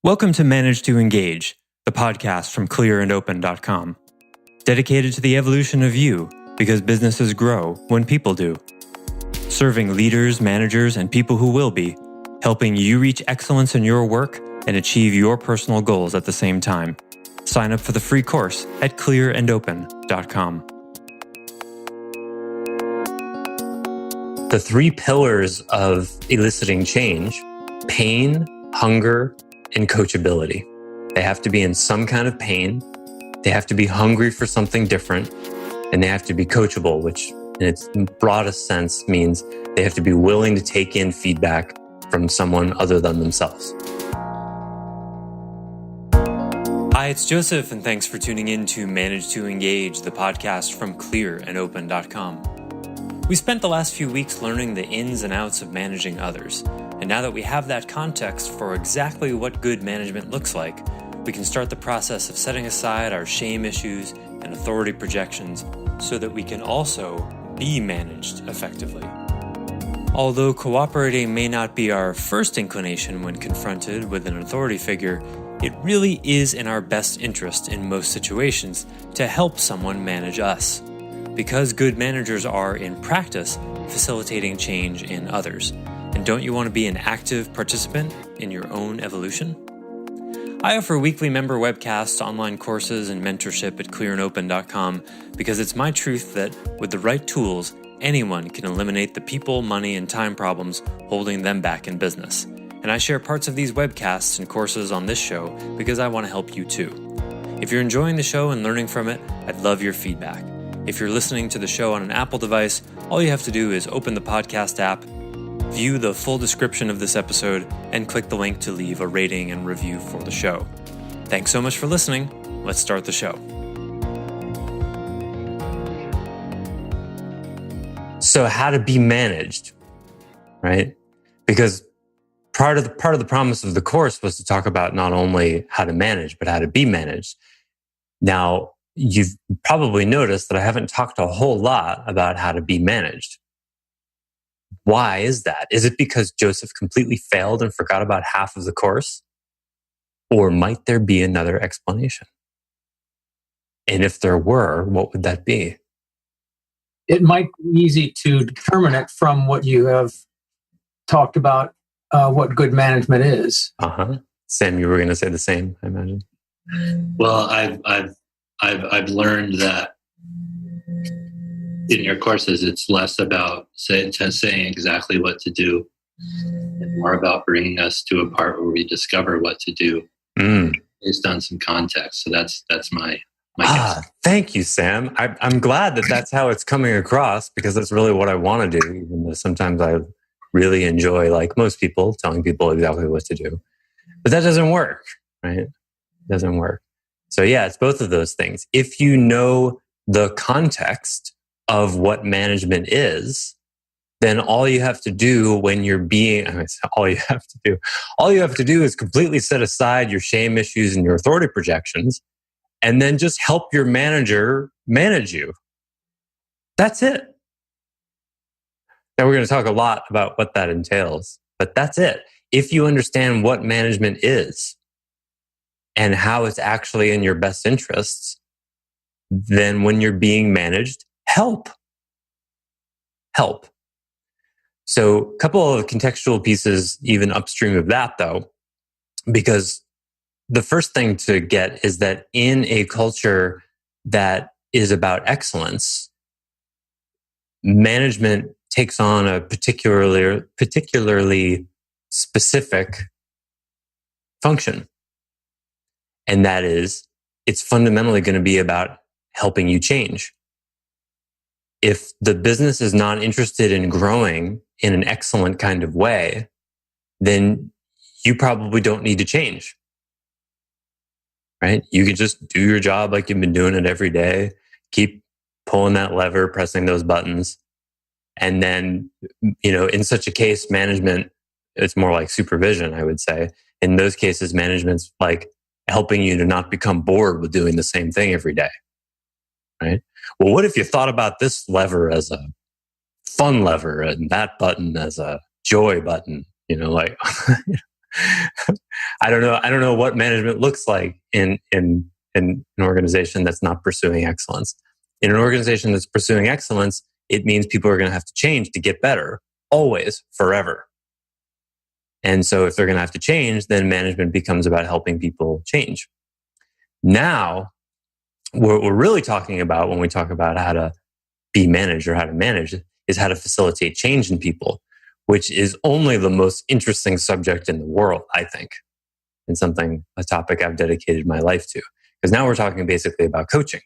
Welcome to Manage to Engage, the podcast from clearandopen.com. Dedicated to the evolution of you, because businesses grow when people do. Serving leaders, managers, and people who will be, helping you reach excellence in your work and achieve your personal goals at the same time. Sign up for the free course at clearandopen.com. The three pillars of eliciting change: pain, hunger, and coachability. They have to be in some kind of pain, they have to be hungry for something different, and they have to be coachable, which in its broadest sense means they have to be willing to take in feedback from someone other than themselves. Hi, it's Joseph, and thanks for tuning in to Manage to Engage, the podcast from clearandopen.com. We spent the last few weeks learning the ins and outs of managing others, and now that we have that context for exactly what good management looks like, we can start the process of setting aside our shame issues and authority projections so that we can also be managed effectively. Although cooperating may not be our first inclination when confronted with an authority figure, it really is in our best interest in most situations to help someone manage us, because good managers are, in practice, facilitating change in others. And don't you want to be an active participant in your own evolution? I offer weekly member webcasts, online courses, and mentorship at clearandopen.com because it's my truth that, with the right tools, anyone can eliminate the people, money, and time problems holding them back in business. And I share parts of these webcasts and courses on this show because I want to help you too. If you're enjoying the show and learning from it, I'd love your feedback. If you're listening to the show on an Apple device, all you have to do is open the podcast app, view the full description of this episode, and click the link to leave a rating and review for the show. Thanks so much for listening. Let's start the show. So how to be managed, right? Because part of the promise of the course was to talk about not only how to manage, but how to be managed. Now, you've probably noticed that I haven't talked a whole lot about how to be managed. Why is that? Is it because Joseph completely failed and forgot about half of the course? Or might there be another explanation? And if there were, what would that be? It might be easy to determine it from what you have talked about, what good management is. Sam, you were going to say the same, I imagine. Well, I've learned that in your courses, it's less about saying exactly what to do and more about bringing us to a part where we discover what to do based on some context. So that's my guess. Thank you, Sam. I'm glad that that's how it's coming across, because that's really what I want to do, even though sometimes I really enjoy, like most people, telling people exactly what to do. But that doesn't work, right? It doesn't work. So yeah, it's both of those things. If you know the context of what management is, then all you have to do when you're all you have to do is completely set aside your shame issues and your authority projections, and then just help your manager manage you. That's it. Now we're going to talk a lot about what that entails, but that's it. If you understand what management is and how it's actually in your best interests, then when you're being managed, help. So a couple of contextual pieces even upstream of that, though, because the first thing to get is that in a culture that is about excellence, management takes on a particularly specific function. And that is, it's fundamentally going to be about helping you change. If the business is not interested in growing in an excellent kind of way, then you probably don't need to change, right? You can just do your job like you've been doing it every day, keep pulling that lever, pressing those buttons. And then, in such a case, management, it's more like supervision, I would say. In those cases, management's like helping you to not become bored with doing the same thing every day, right? Well, what if you thought about this lever as a fun lever and that button as a joy button? I don't know. I don't know what management looks like in an organization that's not pursuing excellence. In an organization that's pursuing excellence, it means people are going to have to change to get better, always, forever. And so if they're going to have to change, then management becomes about helping people change. Now, what we're really talking about when we talk about how to be managed or how to manage is how to facilitate change in people, which is only the most interesting subject in the world, I think, and a topic I've dedicated my life to. Because now we're talking basically about coaching.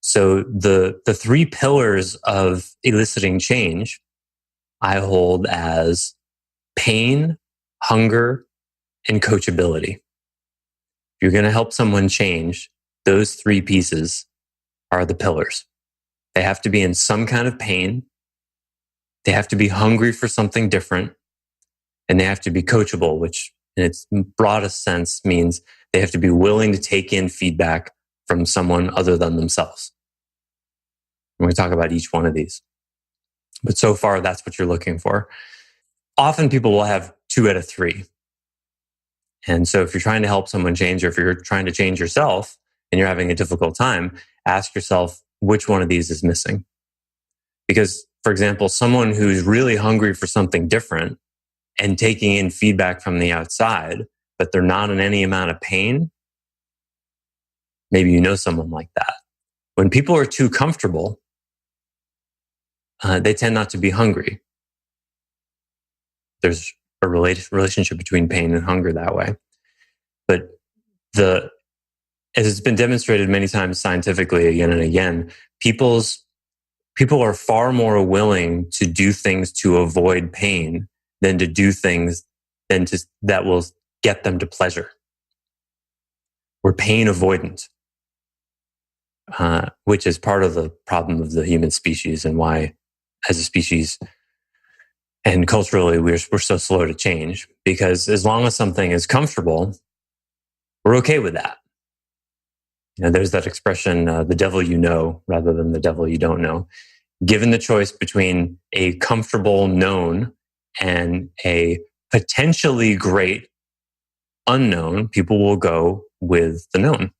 So the three pillars of eliciting change I hold as pain, hunger, and coachability. If you're going to help someone change, those three pieces are the pillars. They have to be in some kind of pain. They have to be hungry for something different. And they have to be coachable, which in its broadest sense means they have to be willing to take in feedback from someone other than themselves. I'm going to talk about each one of these. But so far, that's what you're looking for. Often people will have 2 out of 3. And so if you're trying to help someone change, or if you're trying to change yourself and you're having a difficult time, ask yourself which one of these is missing. Because, for example, someone who's really hungry for something different and taking in feedback from the outside, but they're not in any amount of pain, maybe you know someone like that. When people are too comfortable, they tend not to be hungry. There's a relationship between pain and hunger that way. But as it's been demonstrated many times scientifically again and again, people are far more willing to do things to avoid pain than to do things that will get them to pleasure. We're pain avoidant, which is part of the problem of the human species and why, as a species and culturally, we're so slow to change. Because as long as something is comfortable, we're okay with that. There's that expression, the devil you know, rather than the devil you don't know. Given the choice between a comfortable known and a potentially great unknown, people will go with the known,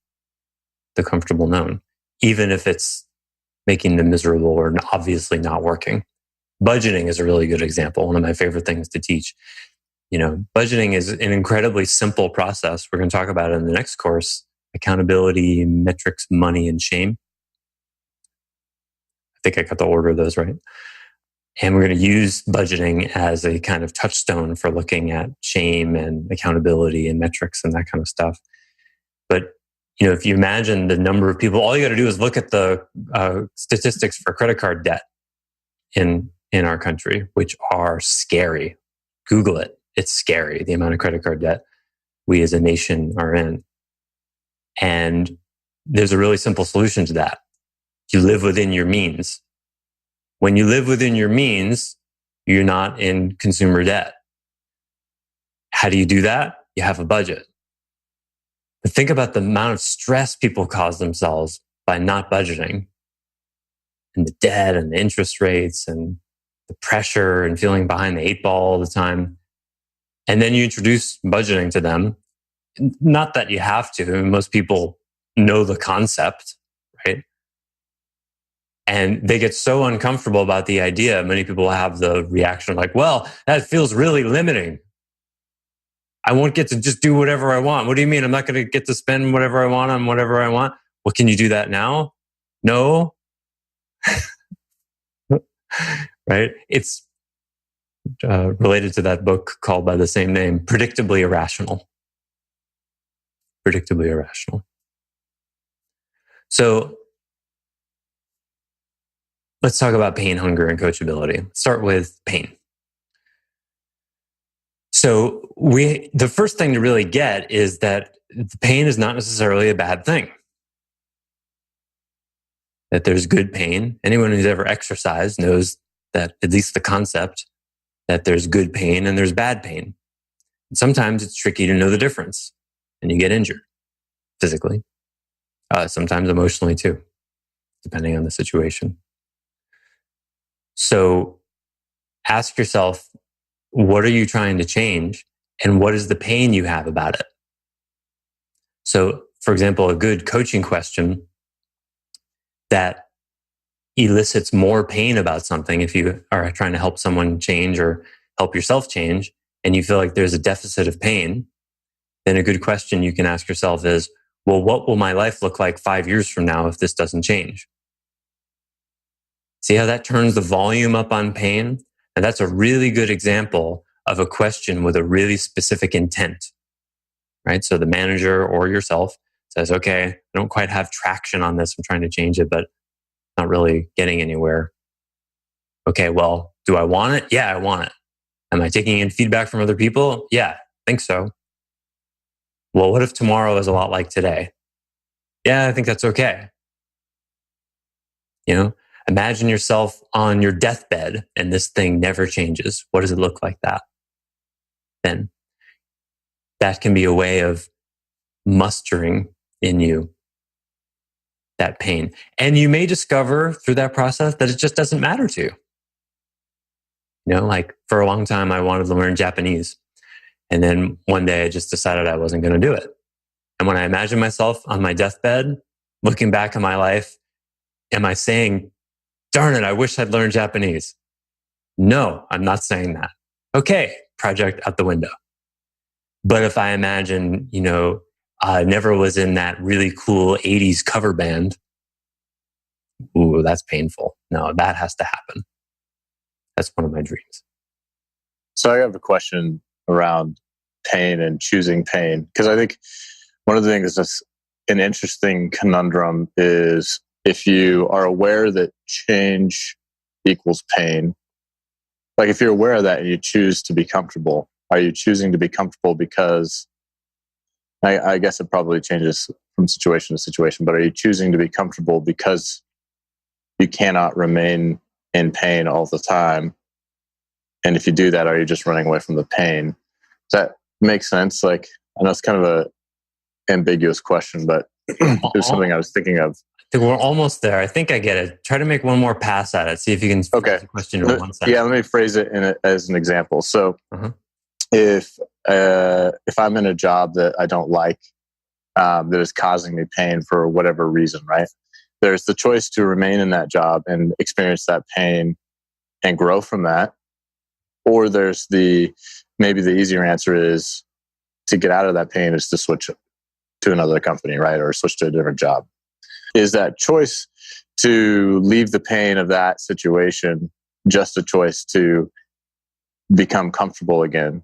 the comfortable known, even if it's making them miserable or obviously not working. Budgeting is a really good example, one of my favorite things to teach. Budgeting is an incredibly simple process. We're going to talk about it in the next course: accountability, metrics, money, and shame. I think I got the order of those right. And we're going to use budgeting as a kind of touchstone for looking at shame and accountability and metrics and that kind of stuff. But, if you imagine the number of people, all you got to do is look at the statistics for credit card debt in our country, which are scary. Google it. It's scary, the amount of credit card debt we as a nation are in. And there's a really simple solution to that. You live within your means. When you live within your means, you're not in consumer debt. How do you do that? You have a budget. But think about the amount of stress people cause themselves by not budgeting, and the debt and the interest rates and the pressure and feeling behind the 8 ball all the time. And then you introduce budgeting to them. Not that you have to. Most people know the concept, right? And they get so uncomfortable about the idea. Many people have the reaction like, well, that feels really limiting. I won't get to just do whatever I want. What do you mean? I'm not going to get to spend whatever I want on whatever I want? Well, can you do that now? No. Right? It's related to that book called by the same name, Predictably Irrational. Predictably Irrational. So let's talk about pain, hunger, and coachability. Start with pain. So the first thing to really get is that the pain is not necessarily a bad thing. That there's good pain. Anyone who's ever exercised knows that, at least the concept, that there's good pain and there's bad pain. And sometimes it's tricky to know the difference and you get injured physically, sometimes emotionally too, depending on the situation. So ask yourself, what are you trying to change? and what is the pain you have about it. So, for example, a good coaching question that elicits more pain about something, if you are trying to help someone change or help yourself change, and you feel like there's a deficit of pain, then a good question you can ask yourself is, well, what will my life look like 5 years from now if this doesn't change? See how that turns the volume up on pain? And that's a really good example of a question with a really specific intent, right? So the manager or yourself says, okay, I don't quite have traction on this. I'm trying to change it, but not really getting anywhere. Okay, well, do I want it? Yeah, I want it. Am I taking in feedback from other people? Yeah, I think so. Well, what if tomorrow is a lot like today? Yeah, I think that's okay. You know, imagine yourself on your deathbed and this thing never changes. What does it look like that? Then that can be a way of mustering in you that pain. And you may discover through that process that it just doesn't matter to you. You know, like for a long time, I wanted to learn Japanese. And then one day I just decided I wasn't going to do it. And when I imagine myself on my deathbed, looking back on my life, am I saying, darn it, I wish I'd learned Japanese? No, I'm not saying that. Okay, project out the window. But if I imagine, you know, I never was in that really cool 80s cover band, ooh, that's painful. No, that has to happen. That's one of my dreams. So I have a question around pain and choosing pain, because I think one of the things that's an interesting conundrum is if you are aware that change equals pain, like if you're aware of that and you choose to be comfortable, are you choosing to be comfortable because, I guess it probably changes from situation to situation, but are you choosing to be comfortable because you cannot remain in pain all the time? And if you do that, are you just running away from the pain? Does that make sense? Like, I know it's kind of a ambiguous question, but it was something I was thinking of. I think we're almost there. I think I get it. Try to make one more pass at it. See if you can phrase the question in one sentence. Yeah, let me phrase it as an example. So if I'm in a job that I don't like, that is causing me pain for whatever reason, right? There's the choice to remain in that job and experience that pain and grow from that. Or there's maybe the easier answer is to get out of that pain is to switch to another company, right? Or switch to a different job. Is that choice to leave the pain of that situation just a choice to become comfortable again?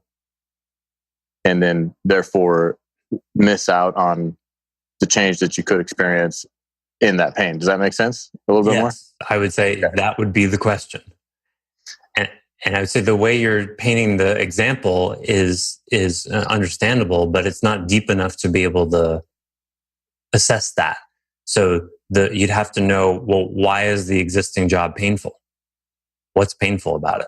And then therefore miss out on the change that you could experience in that pain. Does that make sense? A little bit more? I would say that would be the question. And I would say the way you're painting the example is understandable, but it's not deep enough to be able to assess that. So you'd have to know, well, why is the existing job painful? What's painful about it?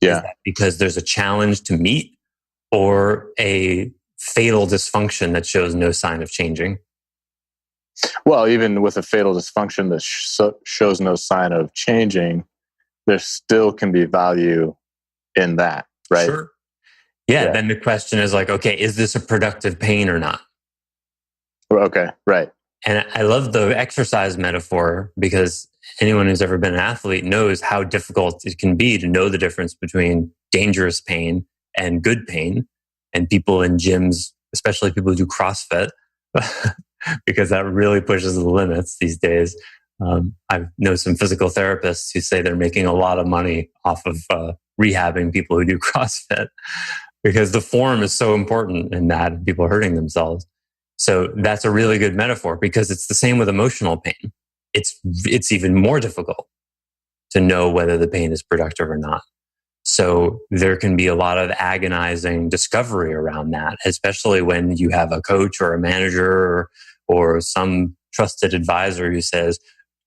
Yeah. Is that because there's a challenge to meet or a fatal dysfunction that shows no sign of changing? Well, even with a fatal dysfunction that shows no sign of changing, there still can be value in that, right? Sure. Yeah. Then the question is like, okay, is this a productive pain or not? Okay, right. And I love the exercise metaphor because anyone who's ever been an athlete knows how difficult it can be to know the difference between dangerous pain and good pain. And people in gyms, especially people who do CrossFit, because that really pushes the limits these days. I know some physical therapists who say they're making a lot of money off of rehabbing people who do CrossFit because the form is so important in that people are hurting themselves. So that's a really good metaphor because it's the same with emotional pain. It's even more difficult to know whether the pain is productive or not. So there can be a lot of agonizing discovery around that, especially when you have a coach or a manager or some trusted advisor who says,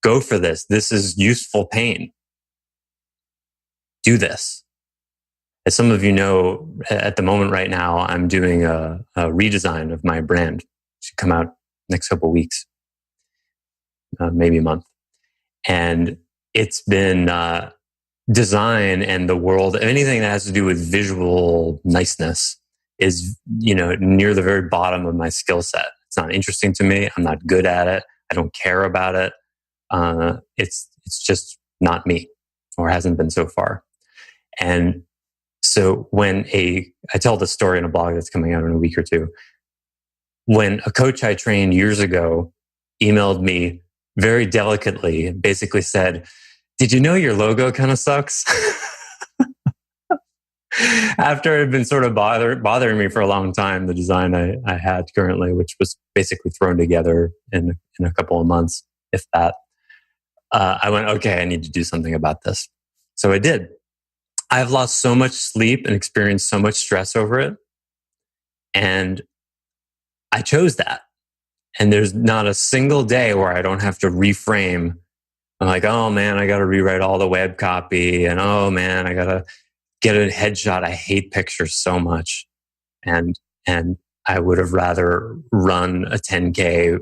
go for this. This is useful pain. Do this. As some of you know, at the moment right now, I'm doing a redesign of my brand. It should come out next couple of weeks, maybe a month. And it's been design and the world, anything that has to do with visual niceness is, near the very bottom of my skill set. It's not interesting to me. I'm not good at it. I don't care about it. It's just not me, or hasn't been so far. And so I tell this story in a blog that's coming out in a week or two. When a coach I trained years ago emailed me very delicately, basically said, "Did you know your logo kind of sucks?" After it had been sort of bothering me for a long time, the design I had currently, which was basically thrown together in a couple of months, if that, I went, okay, I need to do something about this. So I did. I've lost so much sleep and experienced so much stress over it. And I chose that. And there's not a single day where I don't have to reframe. I'm like, oh man, I got to rewrite all the web copy. And oh man, I got to get a headshot. I hate pictures so much. And I would have rather run a 10K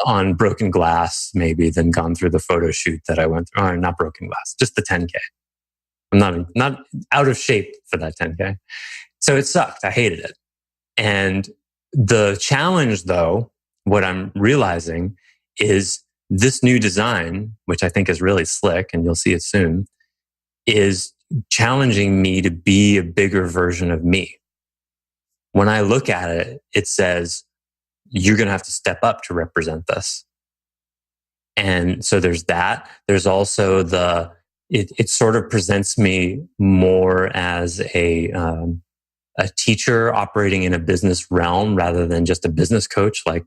on broken glass maybe than gone through the photo shoot that I went through. Or not broken glass, just the 10K. I'm not out of shape for that 10K. So it sucked. I hated it. And the challenge, though, what I'm realizing is this new design, which I think is really slick, and you'll see it soon, is challenging me to be a bigger version of me. When I look at it, it says, you're going to have to step up to represent this. And so there's that. There's also it sort of presents me more as a teacher operating in a business realm rather than just a business coach like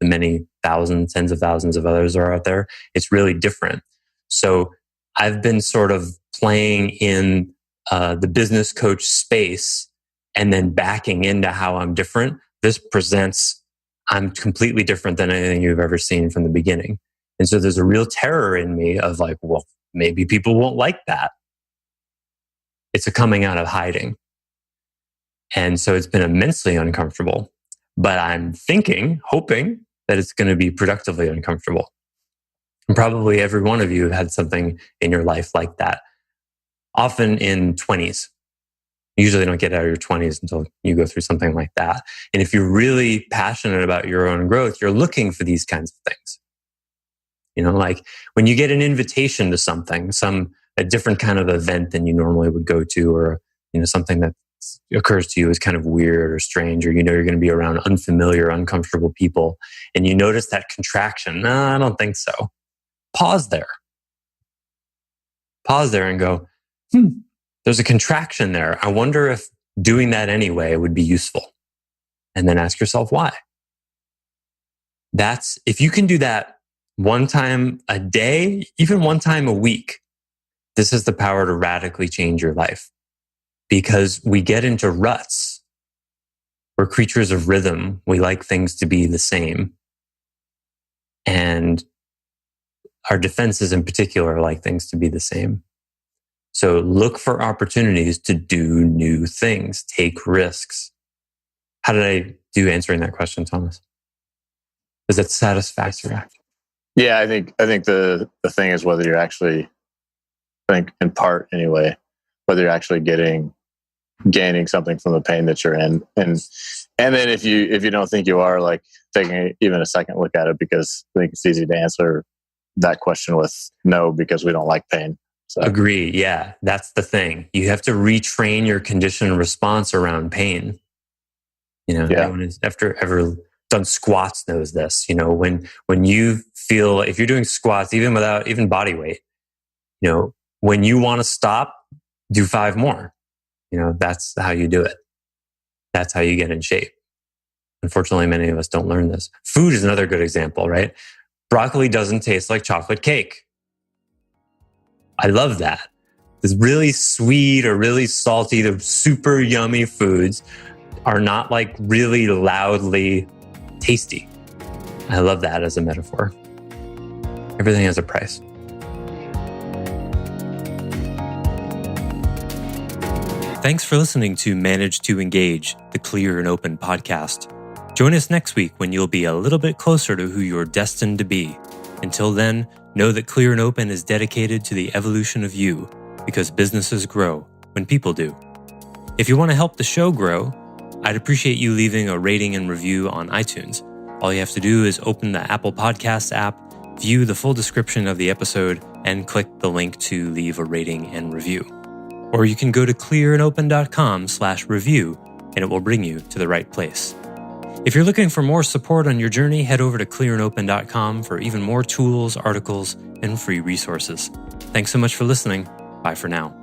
the many thousands, tens of thousands of others are out there. It's really different. So I've been sort of playing in the business coach space and then backing into how I'm different. This presents, I'm completely different than anything you've ever seen from the beginning. And so there's a real terror in me of like, well, maybe people won't like that. It's a coming out of hiding. And so it's been immensely uncomfortable, but I'm hoping that it's going to be productively uncomfortable. And probably every one of you have had something in your life like that, often in 20s. You usually don't get out of your 20s until you go through something like that. And if you're really passionate about your own growth, you're looking for these kinds of things. Like when you get an invitation to something, a different kind of event than you normally would go to, or something that occurs to you as kind of weird or strange, or you're going to be around unfamiliar, uncomfortable people, and you notice that contraction. No, I don't think so. Pause there and go, there's a contraction there. I wonder if doing that anyway would be useful. And then ask yourself why. If you can do that one time a day, even one time a week, this has the power to radically change your life. Because we get into ruts. We're creatures of rhythm. We like things to be the same. And our defenses in particular like things to be the same. So look for opportunities to do new things, take risks. How did I do answering that question, Thomas? Was that satisfactory? Yeah, I think the thing is whether you're actually, I think in part anyway, whether you're actually gaining something from the pain that you're in, and then if you don't think you are, like taking even a second look at it, because I think it's easy to answer that question with no, because we don't like pain. So. Agree. Yeah, that's the thing. You have to retrain your conditioned response around pain. Anyone who's ever done squats knows this. When you feel, if you're doing squats, even without even body weight, when you want to stop, do 5 more. That's how you do it. That's how you get in shape. Unfortunately, many of us don't learn this. Food is another good example, right? Broccoli doesn't taste like chocolate cake. I love that. This really sweet or really salty, the super yummy foods are not like really loudly tasty. I love that as a metaphor. Everything has a price. Thanks for listening to Manage to Engage, the Clear and Open podcast. Join us next week when you'll be a little bit closer to who you're destined to be. Until then, know that Clear and Open is dedicated to the evolution of you, because businesses grow when people do. If you want to help the show grow, I'd appreciate you leaving a rating and review on iTunes. All you have to do is open the Apple Podcasts app, view the full description of the episode, and click the link to leave a rating and review. Or you can go to clearandopen.com/review, and it will bring you to the right place. If you're looking for more support on your journey, head over to clearandopen.com for even more tools, articles, and free resources. Thanks so much for listening. Bye for now.